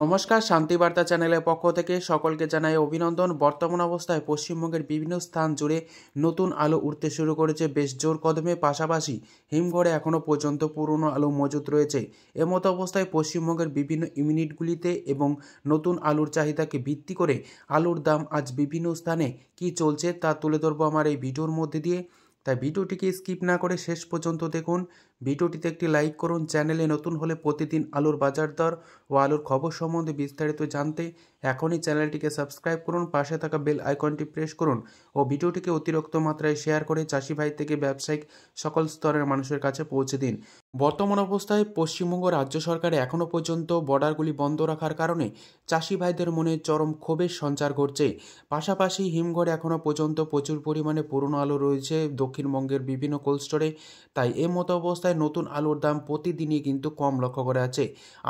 নমস্কার, শান্তিবার্তা চ্যানেলের পক্ষ থেকে সকলকে জানাই অভিনন্দন। বর্তমান অবস্থায় পশ্চিমবঙ্গের বিভিন্ন স্থান জুড়ে নতুন আলো উঠতে শুরু করেছে বেশ জোর কদমে। পাশাপাশি হিমঘরে এখনও পর্যন্ত পুরনো আলো মজুত রয়েছে। এমতো অবস্থায় পশ্চিমবঙ্গের বিভিন্ন ইউনিটগুলিতে এবং নতুন আলুর চাহিদাকে ভিত্তি করে আলুর দাম আজ বিভিন্ন স্থানে কি চলছে তা তুলে ধরবো আমার এই ভিডিওর মধ্যে দিয়ে। তাই ভিডিওটিকে স্কিপ না করে শেষ পর্যন্ত দেখুন। ভিডিওটিতে একটি লাইক করুন। চ্যানেলে নতুন হলে প্রতিদিন আলুর বাজার দর ও আলুর খবর সম্বন্ধে বিস্তারিত জানতে এখনই চ্যানেলটিকে সাবস্ক্রাইব করুন, পাশে থাকা বেল আইকনটি প্রেস করুন ও ভিডিওটিকে অতিরিক্ত মাত্রায় শেয়ার করে চাষি ভাই থেকে ব্যবসায়িক সকল স্তরের মানুষের কাছে পৌঁছে দিন। বর্তমান অবস্থায় পশ্চিমবঙ্গ রাজ্য সরকার এখনও পর্যন্ত বর্ডারগুলি বন্ধ রাখার কারণে চাষি ভাইদের মনে চরম ক্ষোভের সঞ্চার ঘটছে। পাশাপাশি হিমঘরে এখনও পর্যন্ত প্রচুর পরিমাণে পুরনো আলু রয়েছে দক্ষিণবঙ্গের বিভিন্ন কোল্ড স্টোরে। তাই এ মতো অবস্থায় নতুন আলুর দাম প্রতিদিনই কিন্তু কম লক্ষ্য করা আছে।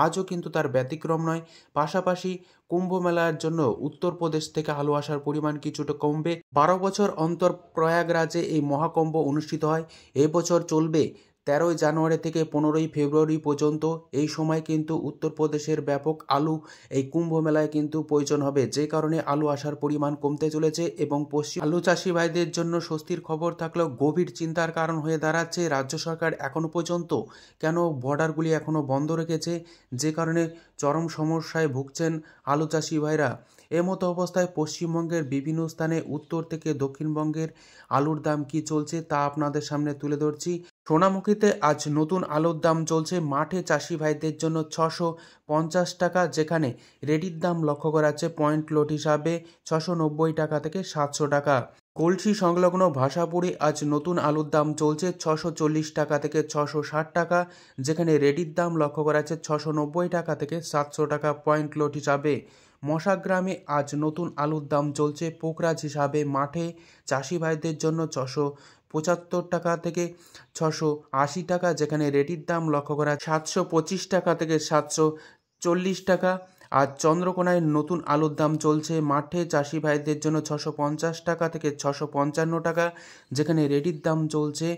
আজও কিন্তু তার ব্যতিক্রম নয়। পাশাপাশি কুম্ভ মেলার জন্য উত্তরপ্রদেশ থেকে আলু আসার পরিমাণ কিছুটা কমবে। 12 বছর অন্তর প্রয়াগরাজে এই মহাকুম্ভ অনুষ্ঠিত হয়। এবছর চলবে 13 জানুয়ারি থেকে 15 ফেব্রুয়ারি পর্যন্ত। এই সময় কিন্তু উত্তরপ্রদেশের ব্যাপক আলু এই কুম্ভ মেলায় কিন্তু প্রয়োজন হবে, যে কারণে আলু আসার পরিমাণ কমতে চলেছে এবং পশ্চিম আলু চাষি ভাইদের জন্য স্বস্তির খবর থাকলেও গভীর চিন্তার কারণ হয়ে দাঁড়াচ্ছে রাজ্য সরকার এখনও পর্যন্ত কেন বর্ডারগুলি এখনও বন্ধ রেখেছে, যে কারণে চরম সমস্যায় ভুগছেন আলু চাষি ভাইরা। এমতো অবস্থায় পশ্চিমবঙ্গের বিভিন্ন স্থানে উত্তর থেকে দক্ষিণবঙ্গের আলুর দাম কি চলছে তা আপনাদের সামনে তুলে ধরছি। সোনামুখীতে আজ নতুন আলুর দাম চলছে মাঠে চাষি ভাইদের জন্য 650 টাকা, যেখানে রেডির দাম লক্ষ্য করা যাচ্ছে পয়েন্ট লোড হিসাবে 690 টাকা থেকে 700 টাকা। কলসি সংলগ্ন ভাষাপুরে আজ নতুন আলুর দাম চলছে 640 টাকা থেকে 660 টাকা, যেখানে রেডির দাম লক্ষ্য করা যাচ্ছে 690 টাকা থেকে 700 টাকা পয়েন্ট লোড হিসাবে। মশাগ্রামে আজ নতুন আলুর দাম চলছে পোকরাজ হিসাবে মাঠে চাষি ভাইদের জন্য 675 টাকা থেকে 680 টাকা, যেখানে রেডির দাম লক্ষ্য করা 725 টাকা থেকে 740 টাকা। আজ চন্দ্রকোনায় নতুন আলুর দাম চলছে মাঠে চাষি ভাইদের জন্য 650 টাকা থেকে 655 টাকা, যেখানে রেডির দাম চলছে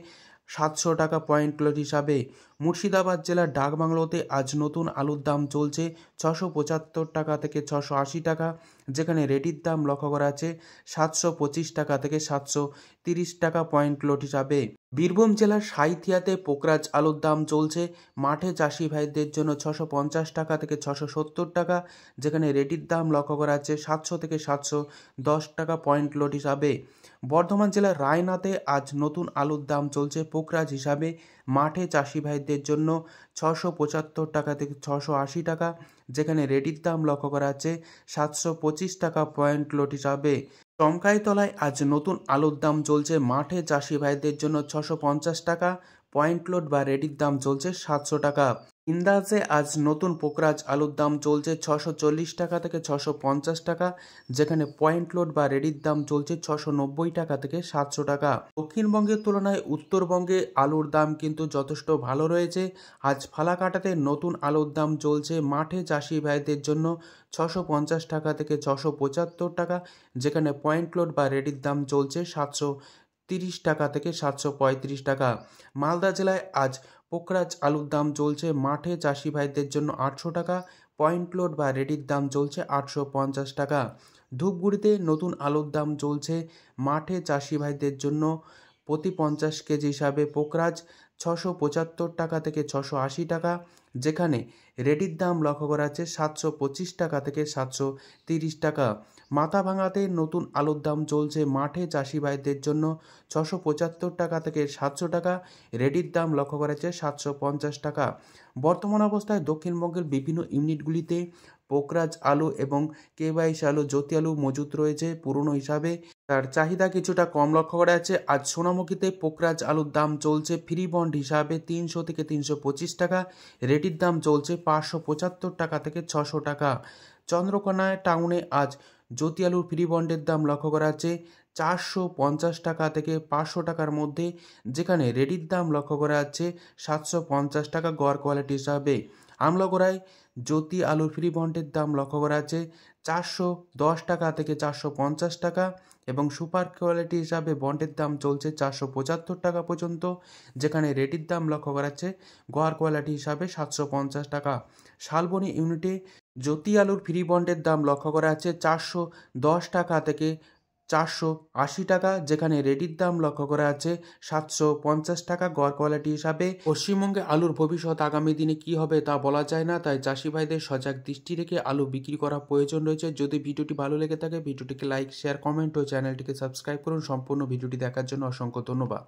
700 টাকা পয়েন্ট লোড হিসাবে। মুর্শিদাবাদ জেলার ডাকবাংলোতে আজ নতুন আলুর দাম চলছে 675 টাকা থেকে 680 টাকা, যেখানে রেডির দাম লক্ষ্য করা আছে 725 টাকা থেকে 730 টাকা পয়েন্ট লোড হিসাবে। বীরভূম জেলার সাঁইথিয়াতে পোকরাজ আলুর দাম চলছে মাঠে চাষি ভাইদের জন্য 650 টাকা থেকে 670 টাকা, যেখানে রেডির দাম লক্ষ্য করা আছে 700 থেকে 710 টাকা পয়েন্ট লোড হিসাবে। বর্ধমান জেলার রায়নাতে আজ নতুন আলুর দাম চলছে পোকরাজ হিসাবে মাঠে চাষি ভাইদের জন্য 675 টাকা থেকে 680 টাকা, যেখানে রেডির দাম লক্ষ্য করা আছে 725 টাকা পয়েন্ট লোড হিসাবে। চমকাইতলায় আজ নতুন আলুর দাম চলছে মাঠে চাষি ভাইদের জন্য 650 টাকা, পয়েন্ট লোড বা রেডির দাম চলছে 700 টাকা। ইন্দাসে আজ নতুন পোকরাজ আলুর দাম চলছে 640 টাকা থেকে 650 টাকা, যেখানে পয়েন্ট লোড বা রেডির দাম চলছে 690 টাকা থেকে 700 টাকা। দক্ষিণবঙ্গের তুলনায় উত্তরবঙ্গে আলুর দাম কিন্তু যথেষ্ট ভালো রয়েছে। আজ ফালাকাটাতে নতুন আলুর দাম চলছে মাঠে চাষি ভাইদের জন্য 650 টাকা থেকে 675 টাকা, যেখানে পয়েন্ট লোড বা রেডির দাম চলছে 730 টাকা থেকে 735 টাকা। মালদা জেলায় আজ পোকরাজ আলুর দাম চলছে মাঠে চাষি ভাইদের জন্য 800 টাকা, পয়েন্ট লোড বা রেডির দাম চলছে 850 টাকা। ধূপগুড়িতে নতুন আলুর দাম চলছে মাঠে চাষি ভাইদের জন্য প্রতি 50 কেজি হিসাবে পোকরাজ 675 টাকা থেকে 680 টাকা, যেখানে রেডির দাম লক্ষ্য করা আছে 725 টাকা থেকে 730 টাকা। মাথাভাঙাতে নতুন আলুর দাম চলছে মাঠে চাষি ভাইদের জন্য 675 টাকা থেকে 700 টাকা, রেডির দাম লক্ষ্য করা আছে 750 টাকা। বর্তমান অবস্থায় দক্ষিণবঙ্গের বিভিন্ন ইউনিটগুলিতে পোকরাজ আলু এবং কে22 আলু, জ্যোতি আলু মজুত রয়েছে পুরনো হিসাবে। তার চাহিদা কিছুটা কম লক্ষ্য করা যাচ্ছে। আজ সোনামুখীতে পোকরাজ আলুর দাম চলছে ফ্রি বন্ড হিসাবে 300 থেকে 325 টাকা, রেডির দাম চলছে 575 টাকা থেকে 600 টাকা। চন্দ্রকোনায় টাউনে আজ জ্যোতি আলুর ফ্রি বন্ডের দাম লক্ষ্য করা যাচ্ছে 450 টাকা থেকে 500 টাকার মধ্যে, যেখানে রেডির দাম লক্ষ্য করা যাচ্ছে 750 টাকা গড় কোয়ালিটি হিসাবে। আমলাগোড়ায় জ্যোতি আলুর ফ্রি বন্ডের দাম লক্ষ্য করা যাচ্ছে 410 টাকা থেকে 450 টাকা এবং সুপার কোয়ালিটি হিসাবে বন্ডের দাম চলছে 475 টাকা পর্যন্ত, যেখানে রেডির দাম লক্ষ্য করা যাচ্ছে গড় কোয়ালিটি হিসাবে 750 টাকা। শালবনী ইউনিটে জ্যোতি আলুর ফ্রি বন্ডের দাম লক্ষ্য করা যাচ্ছে 410 টাকা থেকে 480 টাকা, যেখানে রেডির দাম লক্ষ্য করা যাচ্ছে 750 টাকা। গড় কোয়ালিটি হিসাবে পশ্চিমবঙ্গে আলুর ভবিষ্যৎ আগামী দিনে কি হবে তা বলা যায় না, তাই চাষি ভাইদের সজাগ দৃষ্টি রেখে আলু বিক্রি করা প্রয়োজন রয়েছে। যদি ভিডিওটি ভালো লেগে থাকে ভিডিওটিকে লাইক, শেয়ার, কমেন্ট ও চ্যানেলটিকে সাবস্ক্রাইব করুন। সম্পূর্ণ ভিডিওটি দেখার জন্য অসংখ্য ধন্যবাদ।